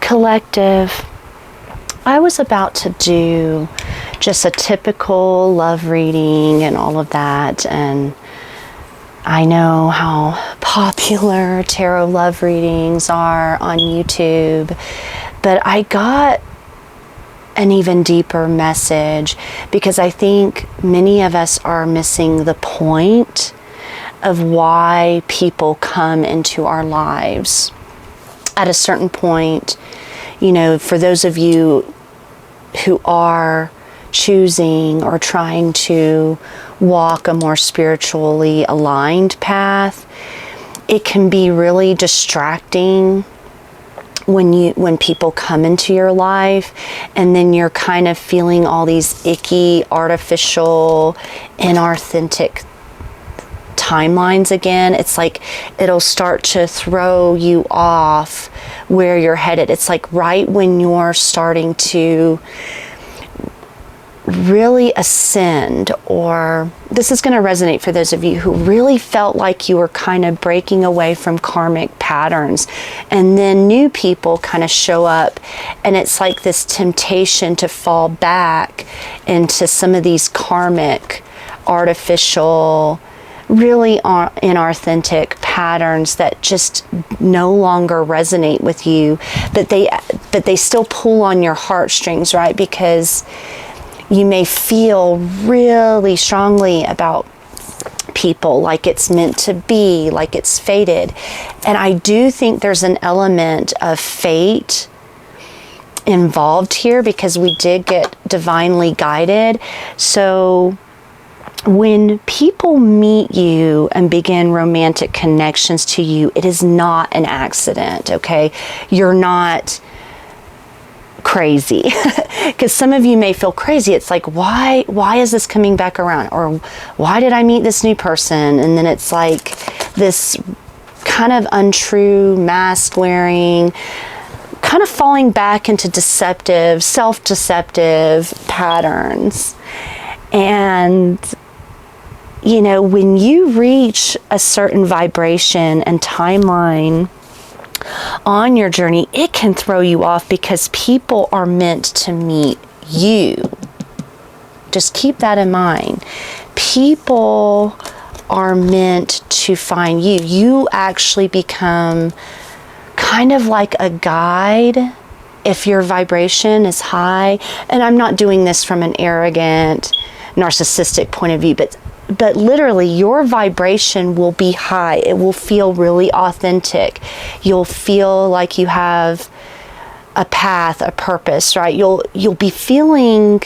Collective, I was about to do just a typical love reading and all of that, and I know how popular tarot love readings are on YouTube, but I got an even deeper message because I think many of us are missing the point of why people come into our lives. At a certain point, you know, for those of you who are choosing or trying to walk a more spiritually aligned path, it can be really distracting when people come into your life, and then you're kind of feeling all these icky, artificial, inauthentic timelines again. It's like it'll start to throw you off where you're headed. It's like right when you're starting to really ascend, or this is going to resonate for those of you who really felt like you were kind of breaking away from karmic patterns, and then new people kind of show up, and it's like this temptation to fall back into some of these karmic, artificial, really inauthentic patterns that just no longer resonate with you, but they still pull on your heartstrings, right? Because you may feel really strongly about people, like it's meant to be, like it's fated. And I do think there's an element of fate involved here because we did get divinely guided. So when people meet you and begin romantic connections to you, it is not an accident, okay? You're not crazy. Because some of you may feel crazy. It's like, why is this coming back around? Or why did I meet this new person? And then it's like this kind of untrue, mask wearing, kind of falling back into deceptive, self-deceptive patterns. And you know, when you reach a certain vibration and timeline on your journey, it can throw you off because people are meant to meet you. Just keep that in mind. People are meant to find you. You actually become kind of like a guide if your vibration is high. And I'm not doing this from an arrogant, narcissistic point of view, but literally your vibration will be high. It will feel really authentic. You'll feel like you have a path, a purpose, right? You'll be feeling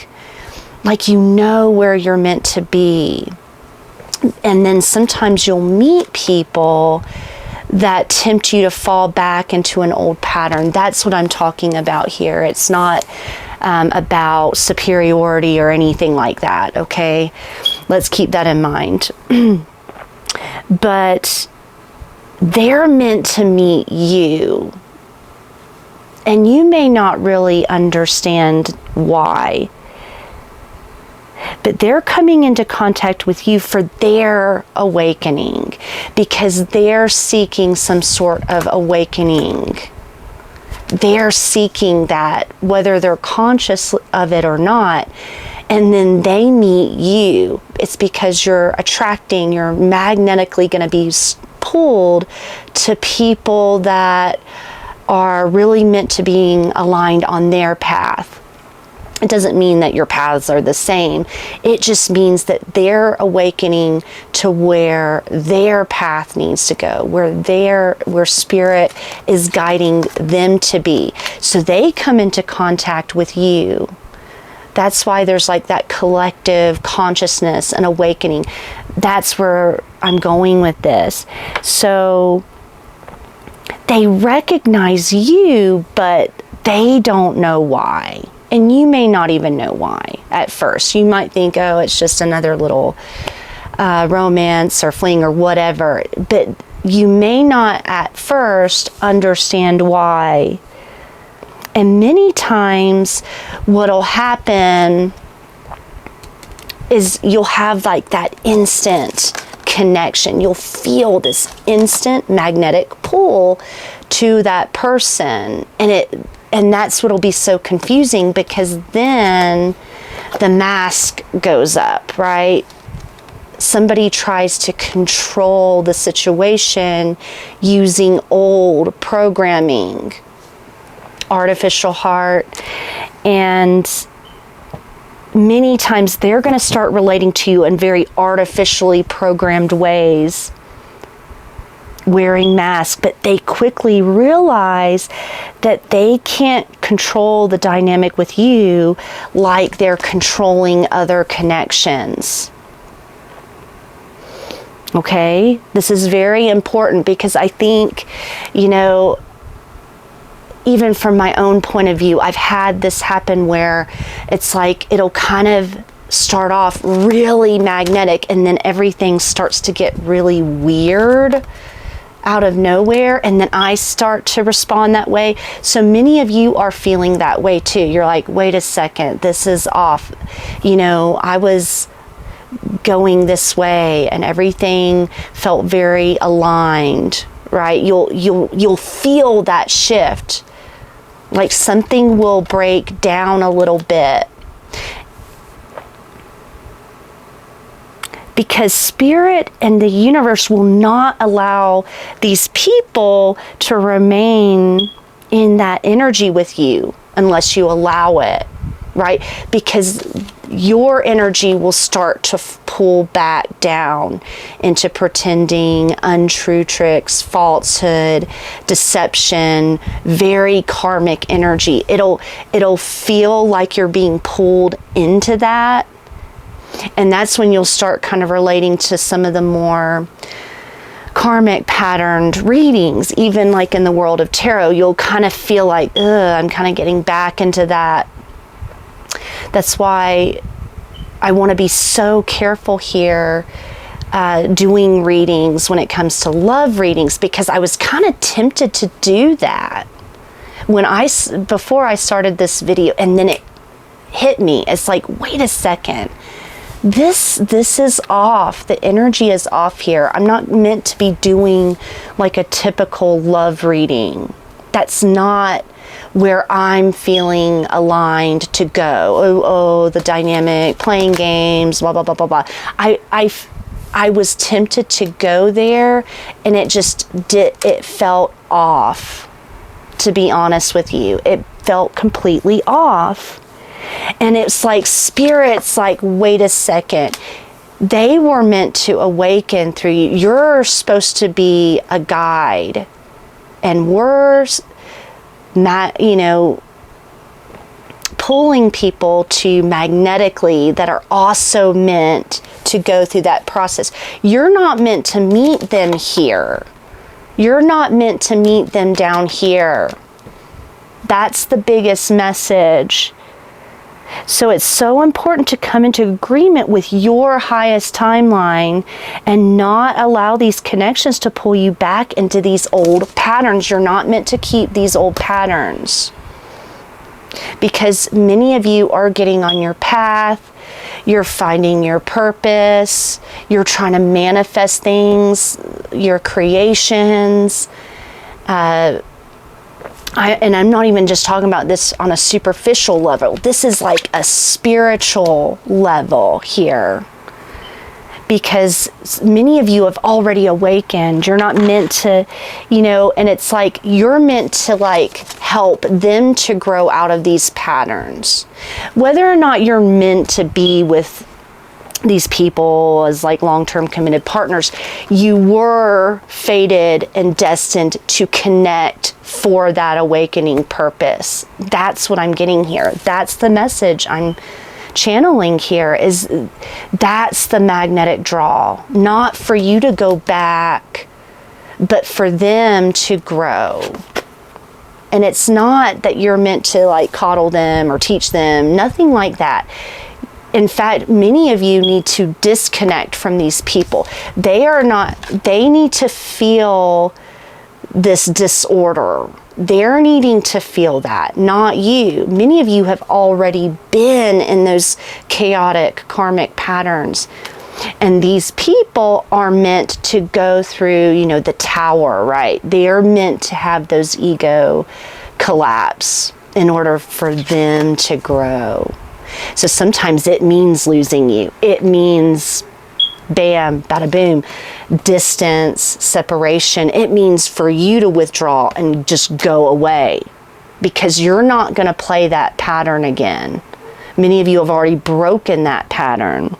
like you know where you're meant to be. And then sometimes you'll meet people that tempt you to fall back into an old pattern. That's what I'm talking about here. It's not about superiority or anything like that, okay? Let's keep that in mind. But they're meant to meet you. And you may not really understand why. But they're coming into contact with you for their awakening, because they're seeking some sort of awakening. They're seeking that, whether they're conscious of it or not. And then they meet you. It's because you're magnetically going to be pulled to people that are really meant to being aligned on their path. It doesn't mean that your paths are the same. It just means that they're awakening to where their path needs to go, where spirit is guiding them to be. So they come into contact with you. That's why there's like that collective consciousness and awakening. That's where I'm going with this. So they recognize you, but they don't know why. And you may not even know why at first. You might think, oh, it's just another little romance or fling or whatever. But you may not at first understand why. And many times what'll happen is you'll have like that instant connection. You'll feel this instant magnetic pull to that person. And And that's what'll be so confusing, because then the mask goes up, right? Somebody tries to control the situation using old programming, artificial heart, and many times they're going to start relating to you in very artificially programmed ways, wearing masks, but they quickly realize that they can't control the dynamic with you like they're controlling other connections. Okay? This is very important, because I think, even from my own point of view, I've had this happen where it's like it'll kind of start off really magnetic, and then everything starts to get really weird out of nowhere, and then I start to respond that way. So many of you are feeling that way too. You're like, wait a second, this is off. I was going this way and everything felt very aligned, right? You'll feel that shift. Like something will break down a little bit. Because Spirit and the universe will not allow these people to remain in that energy with you unless you allow it, right? Because your energy will start to pull back down into pretending, untrue tricks, falsehood, deception, very karmic energy. It'll feel like you're being pulled into that. And that's when you'll start kind of relating to some of the more karmic patterned readings. Even like in the world of tarot, you'll kind of feel like, I'm kind of getting back into that. That's why I want to be so careful here doing readings when it comes to love readings, because I was kind of tempted to do that before I started this video, and then it hit me. It's like, wait a second. This is off. The energy is off here. I'm not meant to be doing like a typical love reading. That's not where I'm feeling aligned to go. Oh, the dynamic, playing games, blah, blah, blah, blah, blah. I was tempted to go there, and it felt off, to be honest with you. It felt completely off. And it's like Spirit's like, wait a second. They were meant to awaken through you. You're supposed to be a guide. And we're, pulling people to magnetically that are also meant to go through that process. You're not meant to meet them here. You're not meant to meet them down here. That's the biggest message. So it's so important to come into agreement with your highest timeline and not allow these connections to pull you back into these old patterns. You're not meant to keep these old patterns, because many of you are getting on your path. You're finding your purpose. You're trying to manifest things, your creations. And I'm not even just talking about this on a superficial level. This is like a spiritual level here. Because many of you have already awakened. You're not meant to, and it's like you're meant to like help them to grow out of these patterns. Whether or not you're meant to be with these people as like long-term committed partners, you were fated and destined to connect for that awakening purpose. That's what I'm getting here. That's the message I'm channeling here, is that's the magnetic draw. Not for you to go back, but for them to grow. And it's not that you're meant to like coddle them or teach them, nothing like that. In fact, many of you need to disconnect from these people. They need to feel this disorder. They're needing to feel that, not you. Many of you have already been in those chaotic karmic patterns. And these people are meant to go through, the tower, right? They're meant to have those ego collapse. in order for them to grow. So sometimes it means losing you. It means bam, bada boom, distance, separation. It means for you to withdraw and just go away, because you're not going to play that pattern again. Many of you have already broken that pattern.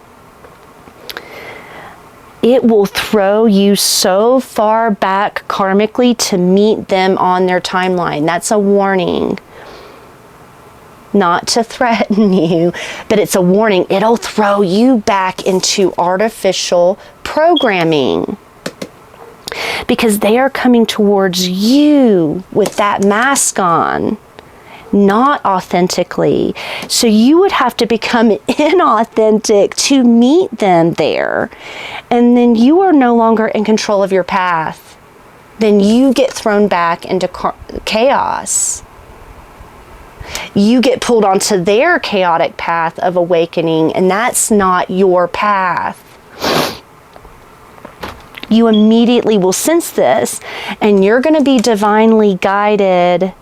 It will throw you so far back karmically to meet them on their timeline. That's a warning. Not to threaten you, but it's a warning. It'll throw you back into artificial programming, because they are coming towards you with that mask on, not authentically. So you would have to become inauthentic to meet them there. And then you are no longer in control of your path. Then you get thrown back into chaos. You get pulled onto their chaotic path of awakening, and that's not your path. You immediately will sense this, and you're going to be divinely guided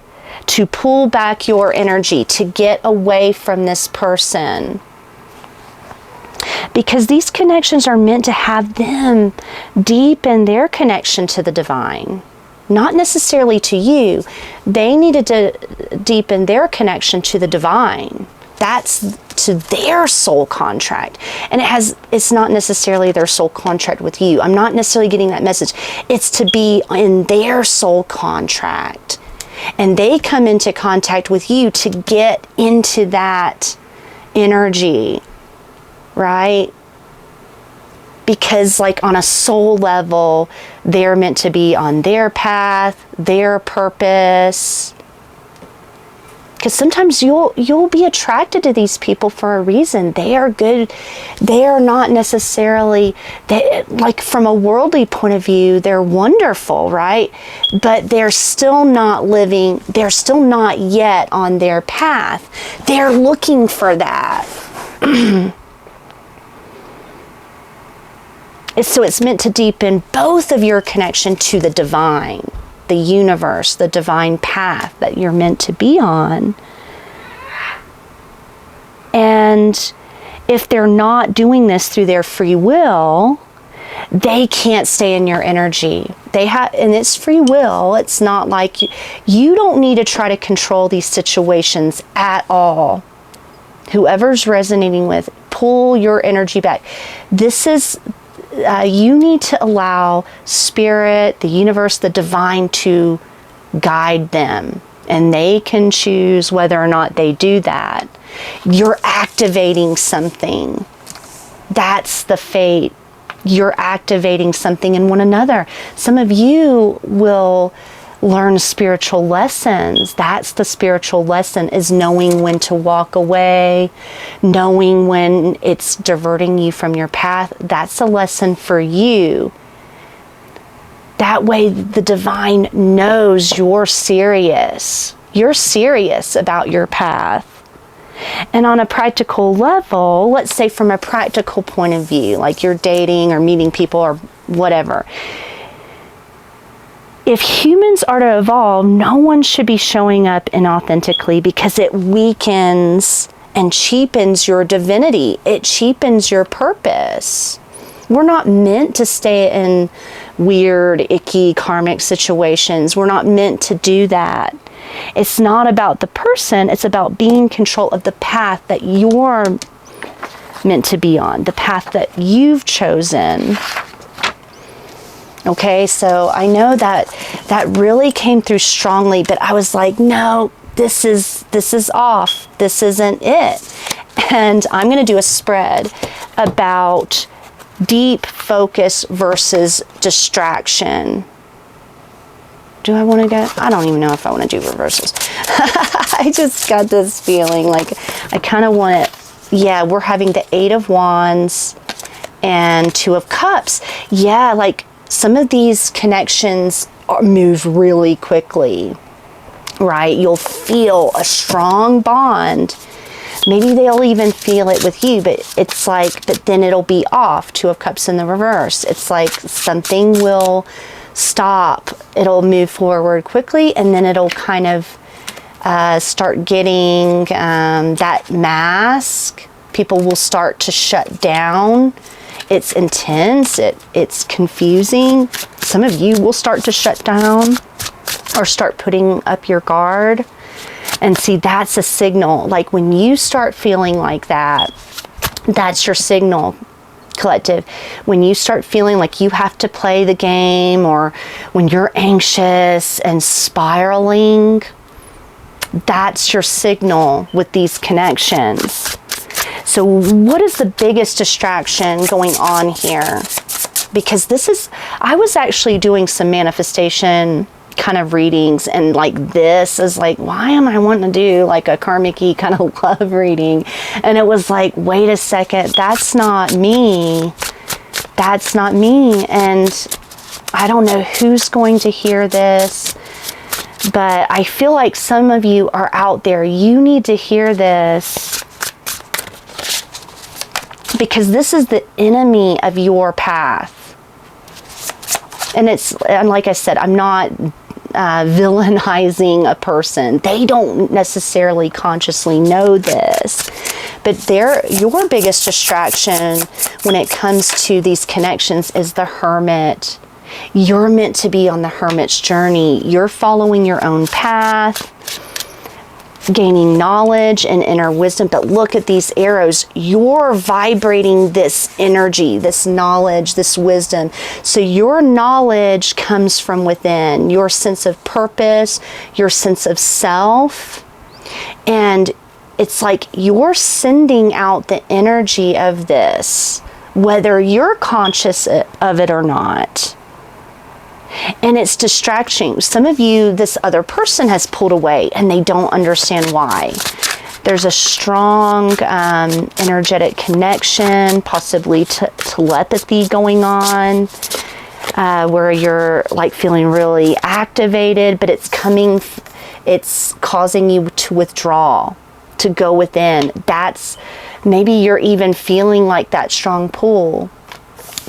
to pull back your energy, to get away from this person. Because these connections are meant to have them deepen their connection to the divine. Not necessarily to you. They needed to deepen their connection to the divine. That's to their soul contract. And it's not necessarily their soul contract with you. I'm not necessarily getting that message. It's to be in their soul contract. And they come into contact with you to get into that energy, right? Because like on a soul level, they're meant to be on their path, their purpose. Because sometimes you'll be attracted to these people for a reason. They are good. They are not necessarily, like from a worldly point of view, they're wonderful, right? But they're still not living, they're still not yet on their path. They're looking for that. So it's meant to deepen both of your connection to the divine, the universe, the divine path that you're meant to be on. And if they're not doing this through their free will, they can't stay in your energy. And it's free will. It's not like you don't need to try to control these situations at all. Whoever's resonating with, pull your energy back. This is you need to allow spirit, the universe, the divine to guide them. And they can choose whether or not they do that. You're activating something. That's the fate. You're activating something in one another. Some of you will learn spiritual lessons. That's the spiritual lesson, is knowing when to walk away, knowing when it's diverting you from your path. That's a lesson for you. That way the divine knows you're serious. You're serious about your path. And on a practical level, let's say from a practical point of view, like you're dating or meeting people or whatever, if humans are to evolve, no one should be showing up inauthentically, because it weakens and cheapens your divinity. It cheapens your purpose. We're not meant to stay in weird, icky, karmic situations. We're not meant to do that. It's not about the person. It's about being in control of the path that you're meant to be on, the path that you've chosen. Okay, so I know that really came through strongly, but I was like, no, this is off. This isn't it. And I'm going to do a spread about deep focus versus distraction. Do I want to get? I don't even know if I want to do reversals. I just got this feeling like I kind of want it. Yeah, we're having the 8 of Wands and 2 of Cups. Yeah, like some of these connections move really quickly, right? You'll feel a strong bond. Maybe they'll even feel it with you, but it's like, but then it'll be off. 2 of Cups in the reverse. It's like something will stop. It'll move forward quickly, and then it'll kind of start getting that mask. People will start to shut down. It's intense. It's confusing. Some of you will start to shut down or start putting up your guard. And see, that's a signal. Like when you start feeling like that, that's your signal, collective. When you start feeling like you have to play the game, or when you're anxious and spiraling, that's your signal with these connections. So what is the biggest distraction going on here? Because I was actually doing some manifestation kind of readings, and like this is like, why am I wanting to do like a karmic-y kind of love reading? And it was like, wait a second, that's not me. That's not me. And I don't know who's going to hear this, but I feel like some of you are out there. You need to hear this, because this is the enemy of your path. And like I said, I'm not villainizing a person. They don't necessarily consciously know this, but your biggest distraction when it comes to these connections is the hermit. You're meant to be on the hermit's journey. You're following your own path, gaining knowledge and inner wisdom. But look at these arrows. You're vibrating this energy, this knowledge, this wisdom. So your knowledge comes from within, your sense of purpose, your sense of self. And it's like you're sending out the energy of this, whether you're conscious of it or not. And it's distraction. Some of you, this other person has pulled away and they don't understand why. There's a strong energetic connection, possibly telepathy going on, where you're like feeling really activated, but it's causing you to withdraw, to go within. Maybe you're even feeling like that strong pull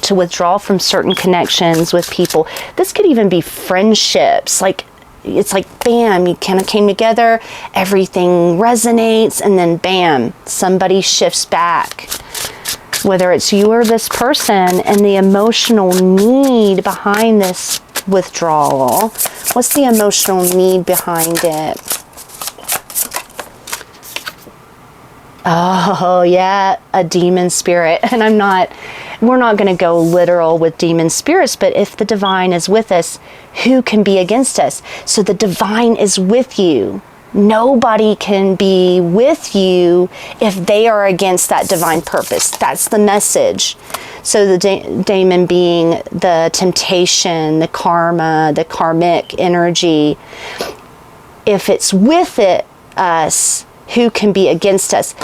to withdraw from certain connections with people. This could even be friendships. Like, it's like, bam, you kind of came together, everything resonates, and then bam, somebody shifts back. Whether it's you or this person, and the emotional need behind this withdrawal. What's the emotional need behind it? Oh, yeah, a demon spirit. And we're not going to go literal with demon spirits, but if the divine is with us, who can be against us? So the divine is with you. Nobody can be with you if they are against that divine purpose. That's the message. So the daemon being the temptation, the karma, the karmic energy. If it's with us, who can be against us?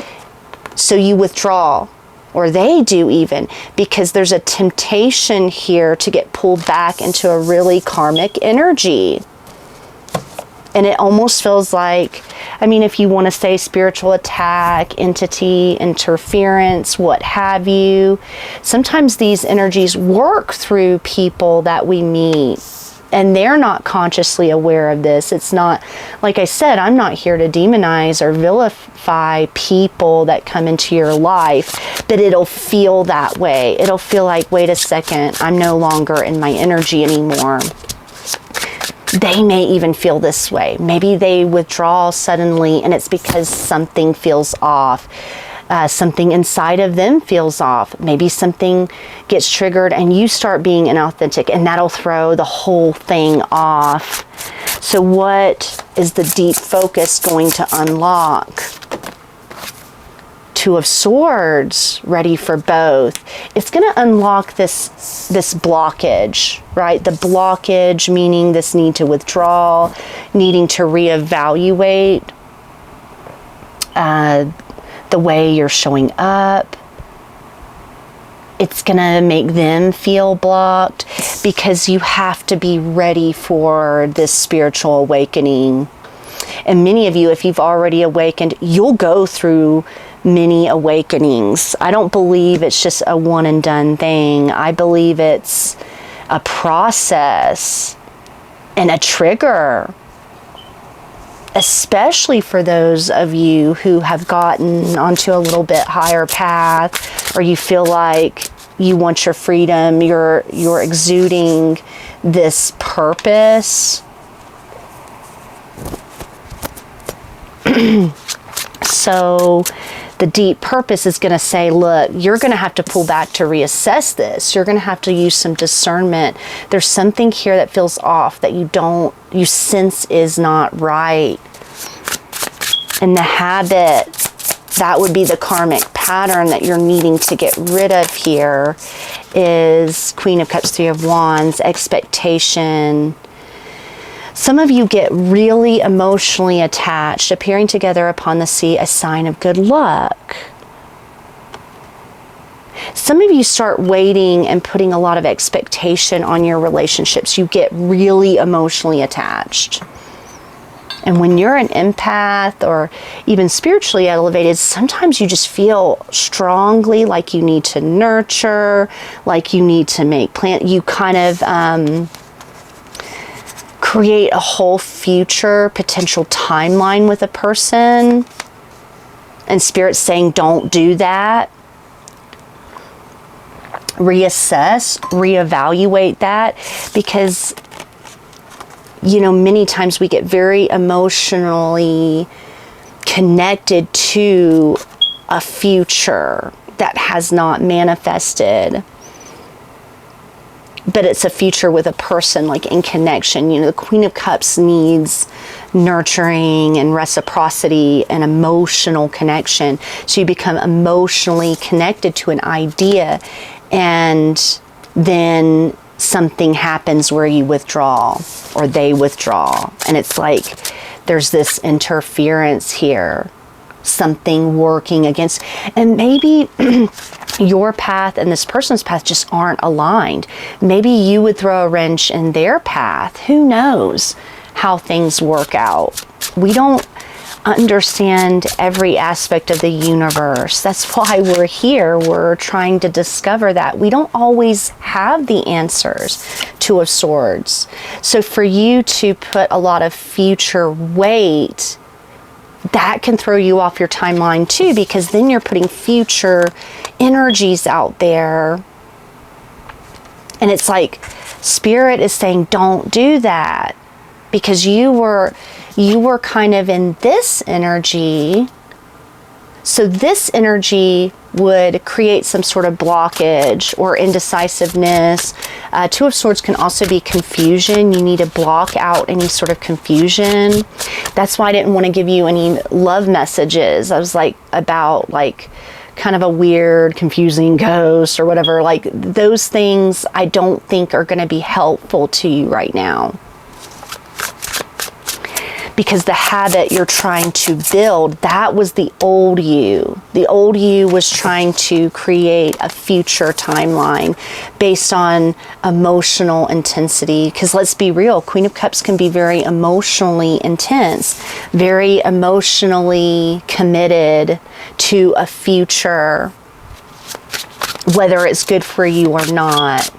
So you withdraw, or they do even, because there's a temptation here to get pulled back into a really karmic energy. And it almost feels like, I mean, if you want to say spiritual attack, entity, interference, what have you, sometimes these energies work through people that we meet. And they're not consciously aware of this. It's not, like I said, I'm not here to demonize or vilify people that come into your life, but it'll feel that way. It'll feel like, wait a second, I'm no longer in my energy anymore. They may even feel this way. Maybe they withdraw suddenly, and it's because something feels off. Something inside of them feels off. Maybe something gets triggered and you start being inauthentic, and that'll throw the whole thing off. So what is the deep focus going to unlock? Two of Swords, ready for both. It's going to unlock this blockage, right? The blockage meaning this need to withdraw, needing to reevaluate the way you're showing up. It's going to make them feel blocked, because you have to be ready for this spiritual awakening. And many of you, if you've already awakened, you'll go through many awakenings. I don't believe it's just a one and done thing. I believe it's a process and a trigger. especially for those of you who have gotten onto a little bit higher path, or you feel like you want your freedom, you're exuding this purpose. So the deep purpose is going to say, look, you're going to have to pull back to reassess this. You're going to have to use some discernment. There's something here that feels off, that you sense is not right. And the habit, that would be the karmic pattern that you're needing to get rid of here, is Queen of Cups, Three of Wands, expectation. Some of you get really emotionally attached, appearing together upon the sea, a sign of good luck. Some of you start waiting and putting a lot of expectation on your relationships. You get really emotionally attached. And when you're an empath or even spiritually elevated, sometimes you just feel strongly like you need to nurture, like you need to make plan. You kind of create a whole future potential timeline with a person, and Spirit's saying, don't do that. Reassess, reevaluate that, because, you know, many times we get very emotionally connected to a future that has not manifested. But it's a future with a person, like in connection. You know, the Queen of Cups needs nurturing and reciprocity and emotional connection. So you become emotionally connected to an idea, and then something happens where you withdraw or they withdraw. And it's like there's this interference here, something working against, and maybe your path and this person's path just aren't aligned. Maybe you would throw a wrench in their path. Who knows how things work out? We don't understand every aspect of the universe. That's why we're here. We're trying to discover that. We don't always have the answers. Two of Swords. So for you to put a lot of future weight, that can throw you off your timeline too, because then you're putting future energies out there. And it's like Spirit is saying, don't do that, because you were kind of in this energy. So this energy would create some sort of blockage or indecisiveness. Two of Swords can also be confusion. You need to block out any sort of confusion. That's why I didn't want to give you any love messages. I was like, about like kind of a weird, confusing ghost or whatever. Like those things I don't think are going to be helpful to you right now. Because the habit you're trying to build, that was the old you. The old you was trying to create a future timeline based on emotional intensity. Because let's be real, Queen of Cups can be very emotionally intense, very emotionally committed to a future, whether it's good for you or not.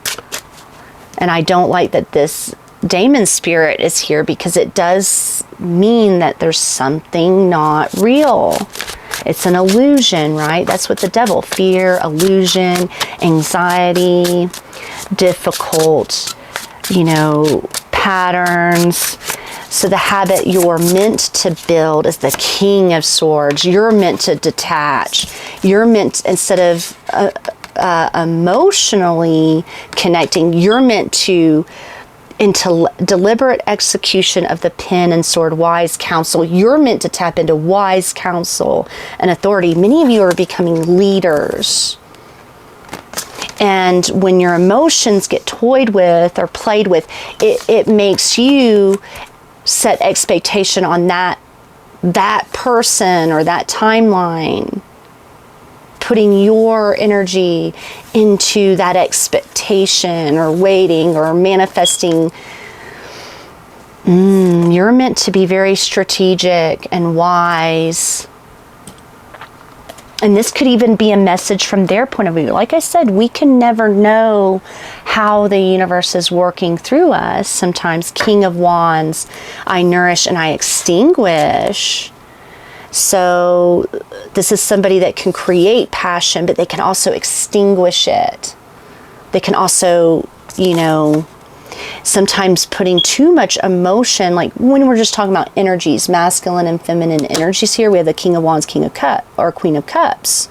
And I don't like that this Daemon spirit is here, because it does mean that there's something not real. It's an illusion, right? That's what the devil, fear, illusion, anxiety, difficult, you know, patterns. So the habit you're meant to build is the King of Swords. You're meant to detach. You're meant, instead of emotionally connecting, you're meant to into deliberate execution of the pen and sword, wise counsel. You're meant to tap into wise counsel and authority. Many of you are becoming leaders. And when your emotions get toyed with or played with, it makes you set expectation on that person or that timeline, putting your energy into that expectation or waiting or manifesting. You're meant to be very strategic and wise. And this could even be a message from their point of view. Like I said, we can never know how the universe is working through us. Sometimes King of Wands, I nourish and I extinguish. So this is somebody that can create passion, but they can also extinguish it. They can also, you know, sometimes putting too much emotion, like when we're just talking about energies, masculine and feminine energies here, we have the King of Wands, King of Cups, or Queen of Cups.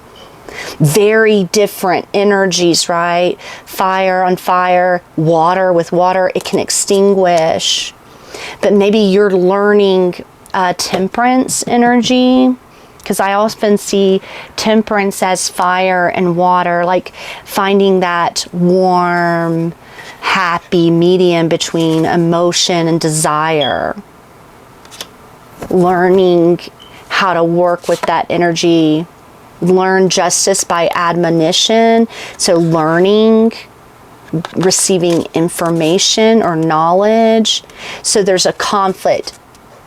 Very different energies, right? Fire on fire, water with water, it can extinguish. But maybe you're learning temperance energy, because I often see temperance as fire and water, like finding that warm, happy medium between emotion and desire. Learning how to work with that energy. Learn justice by admonition. So learning, receiving information or knowledge. So there's a conflict.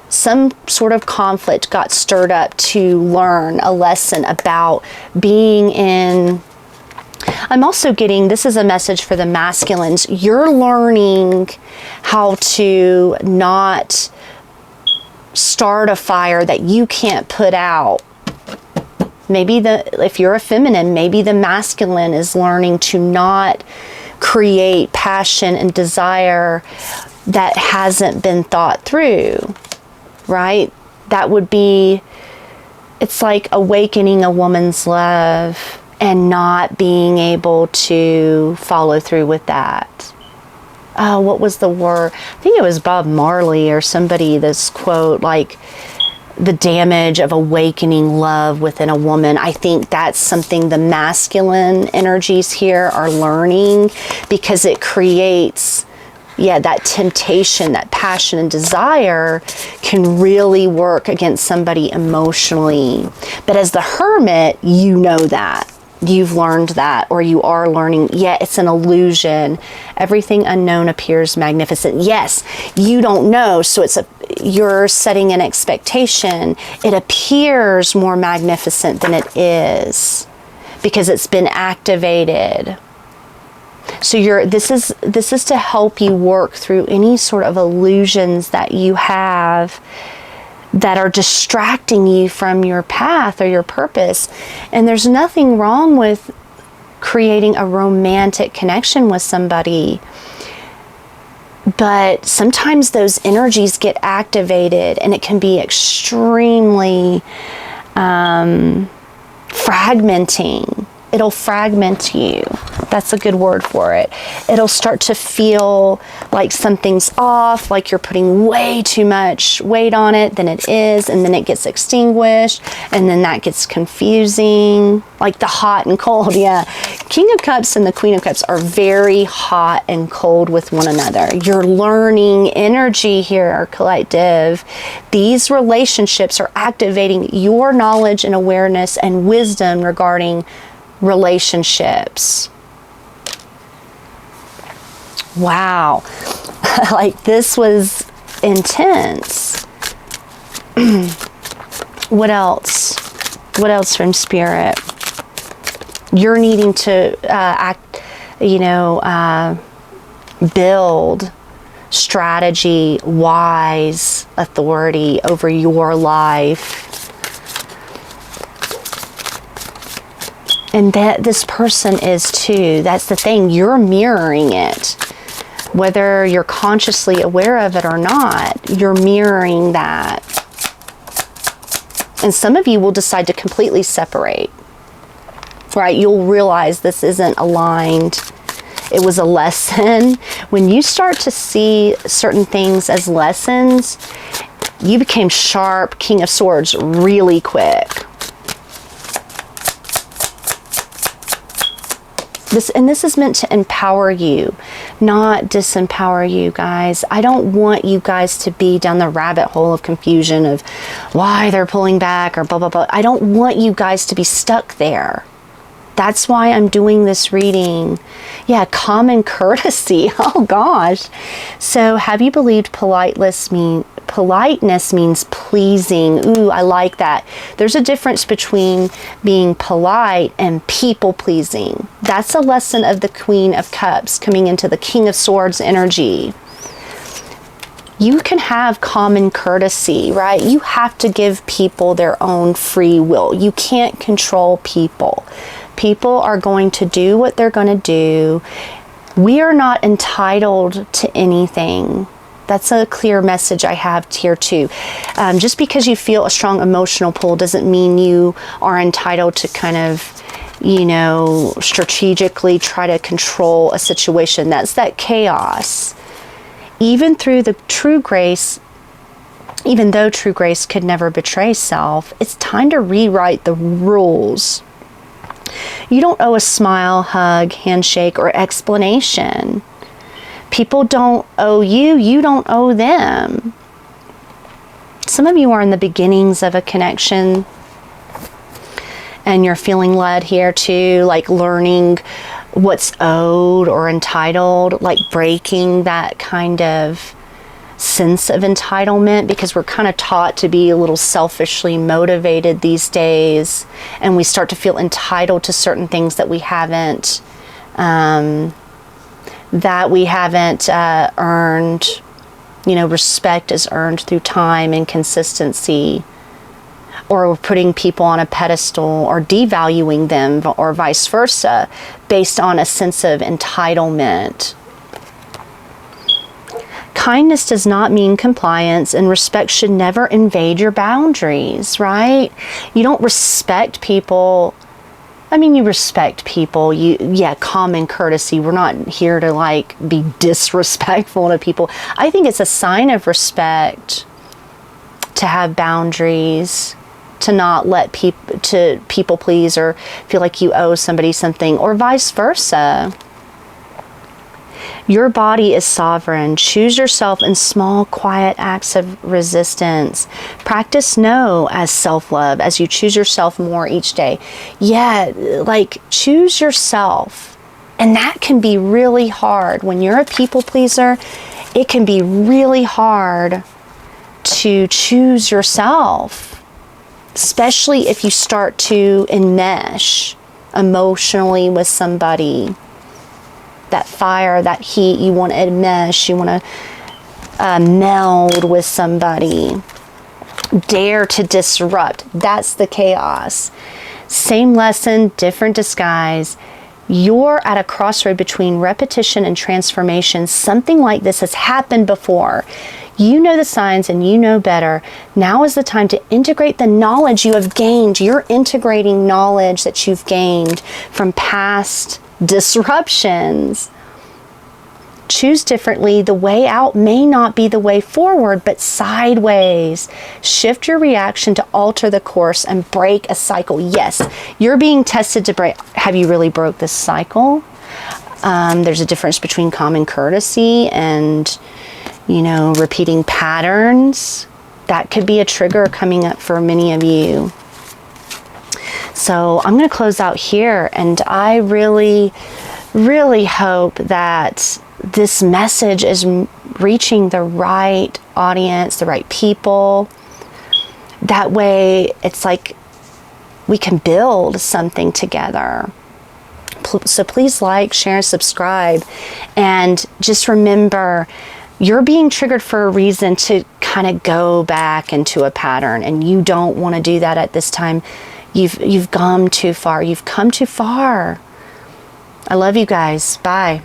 Some sort of conflict got stirred up to learn a lesson about being in. I'm also getting, this is a message for the masculines. You're learning how to not start a fire that you can't put out. Maybe if you're a feminine, maybe the masculine is learning to not create passion and desire that hasn't been thought through, right? That would be, it's like awakening a woman's love and not being able to follow through with that. Oh, what was the word? I think it was Bob Marley or somebody, this quote, like, the damage of awakening love within a woman. I think that's something the masculine energies here are learning, because it creates, that temptation, that passion and desire can really work against somebody emotionally. But as the Hermit, you know that. You've learned that, or you are learning, it's an illusion. Everything unknown appears magnificent. Yes, you don't know, so you're setting an expectation. It appears more magnificent than it is because it's been activated. So this is to help you work through any sort of illusions that you have that are distracting you from your path or your purpose. And there's nothing wrong with creating a romantic connection with somebody, but sometimes those energies get activated and it can be extremely fragmenting. It'll fragment you. That's a good word for it. It'll start to feel like something's off, like you're putting way too much weight on it than it is, and then it gets extinguished, and then that gets confusing, like the hot and cold. King of Cups and the Queen of Cups are very hot and cold with one another. You're learning energy here, collective. These relationships are activating your knowledge and awareness and wisdom regarding relationships. Wow. Like, this was intense. What else? What else from Spirit? You're needing to build strategy, wise authority over your life. And that this person is too. That's the thing. You're mirroring it. Whether you're consciously aware of it or not, you're mirroring that. And some of you will decide to completely separate. Right? You'll realize this isn't aligned. It was a lesson. When you start to see certain things as lessons, you became sharp, King of Swords, really quick. This is meant to empower you, not disempower you, guys. I don't want you guys to be down the rabbit hole of confusion of why they're pulling back or blah, blah, blah. I don't want you guys to be stuck there. That's why I'm doing this reading. Common courtesy. Oh, gosh. So have you believed politeness politeness means pleasing. Ooh, I like that. There's a difference between being polite and people pleasing. That's a lesson of the Queen of Cups coming into the King of Swords energy. You can have common courtesy, right? You have to give people their own free will. You can't control people. People are going to do what they're going to do. We are not entitled to anything. That's a clear message I have here too. Just because you feel a strong emotional pull doesn't mean you are entitled to kind of, you know, strategically try to control a situation. That's that chaos. Even through the true grace, even though true grace could never betray self, it's time to rewrite the rules. You don't owe a smile, hug, handshake, or explanation. People don't owe you, you don't owe them. Some of you are in the beginnings of a connection and you're feeling led here to like learning what's owed or entitled, like breaking that kind of sense of entitlement, because we're kind of taught to be a little selfishly motivated these days, and we start to feel entitled to certain things that we haven't earned. You know, respect is earned through time and consistency, or we're putting people on a pedestal or devaluing them, or vice versa, based on a sense of entitlement. Kindness does not mean compliance, and respect should never invade your boundaries, right? You don't respect people. I mean, you respect people. Yeah, common courtesy. We're not here to like be disrespectful to people. I think it's a sign of respect to have boundaries, to not let people please or feel like you owe somebody something, or vice versa. Your body is sovereign. Choose yourself in small, quiet acts of resistance. Practice no as self-love as you choose yourself more each day. Yeah, like choose yourself. And that can be really hard. When you're a people pleaser, it can be really hard to choose yourself, especially if you start to enmesh emotionally with somebody. That fire, that heat, you want to enmesh, you want to meld with somebody. Dare to disrupt. That's the chaos. Same lesson, different disguise. You're at a crossroad between repetition and transformation. Something like this has happened before. You know the signs and you know better. Now is the time to integrate the knowledge you have gained. You're integrating knowledge that you've gained from past disruptions. Choose differently. The way out may not be the way forward, but sideways. Shift your reaction to alter the course and break a cycle. Yes, you're being tested to break. Have you really broke this cycle? There's a difference between common courtesy and, you know, repeating patterns. That could be a trigger coming up for many of you. So I'm going to close out here, and I really, really hope that this message is reaching the right audience, the right people. That way it's like we can build something together. So please like, share, subscribe, and just remember, you're being triggered for a reason to kind of go back into a pattern, and you don't want to do that at this time. You've come too far. You've come too far. I love you guys. Bye.